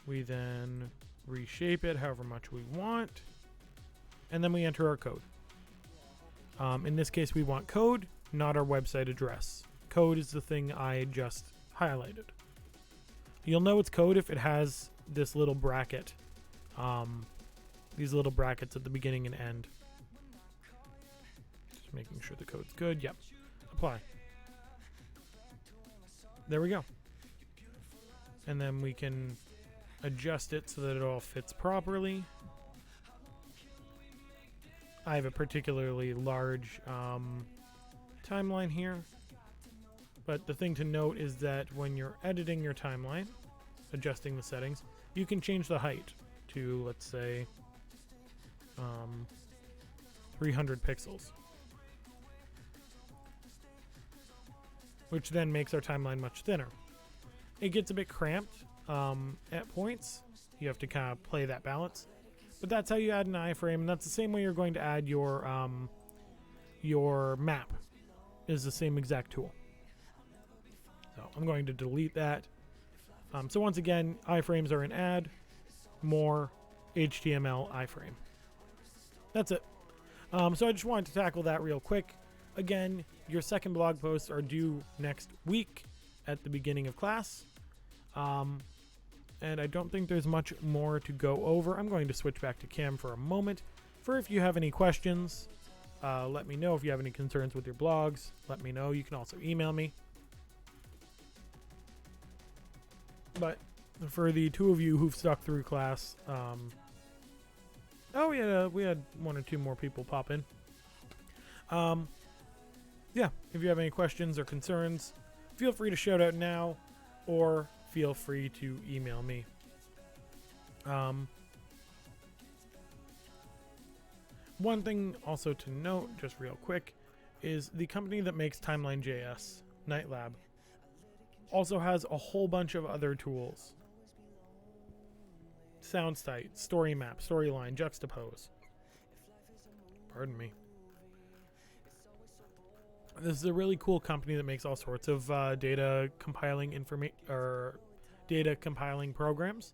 We then reshape it however much we want. And then we enter our code. In this case, we want code, not our website address. Code is the thing I just highlighted. You'll know it's code if it has this little bracket. These little brackets at the beginning and end. Just making sure the code's good. Yep. Apply. There we go. And then we can adjust it so that it all fits properly. I have a particularly large timeline here. But the thing to note is that when you're editing your timeline, adjusting the settings, you can change the height to, let's say, 300 pixels. Which then makes our timeline much thinner. It gets a bit cramped at points. You have to kind of play that balance. But that's how you add an iframe, and that's the same way you're going to add your map. Is the same exact tool. So I'm going to delete that. So once again, iframes are an add, more, HTML iframe. That's it. So I just wanted to tackle that real quick. Again, your second blog posts are due next week at the beginning of class. And I don't think there's much more to go over. I'm going to switch back to Cam for a moment. For if you have any questions, let me know. If you have any concerns with your blogs, let me know. You can also email me. But for the two of you who've stuck through class, we had one or two more people pop in. Yeah, if you have any questions or concerns, feel free to shout out now, or feel free to email me. One thing also to note, just real quick, is the company that makes Timeline JS, NightLab, also has a whole bunch of other tools. SoundSite, Story Map, Storyline, Juxtapose. Pardon me. This is a really cool company that makes all sorts of data compiling programs.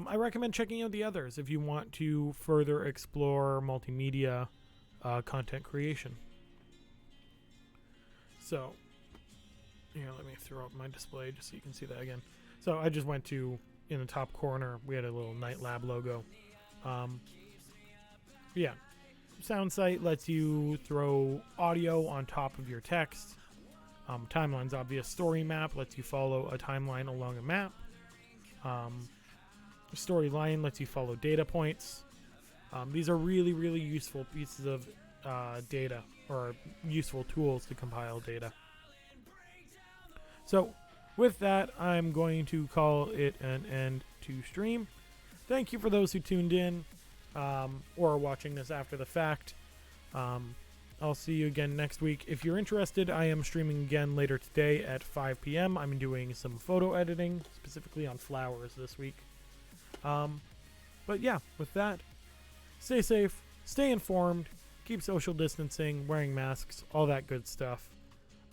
I recommend checking out the others if you want to further explore multimedia content creation. So, here, let me throw up my display just so you can see that again. So I just went to, in the top corner, we had a little NightLab logo. Yeah. SoundSite lets you throw audio on top of your text. Timeline's obvious. Story Map lets you follow a timeline along a map. Storyline lets you follow data points. These are really, really useful pieces of data, or useful tools to compile data. So with that, I'm going to call it an end to stream. Thank you for those who tuned in or are watching this after the fact. I'll see you again next week. If you're interested, I am streaming again later today at 5 p.m. I'm doing some photo editing, specifically on flowers this week. But yeah, with that, stay safe, stay informed, keep social distancing, wearing masks, all that good stuff.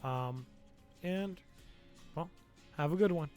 And, well, have a good one.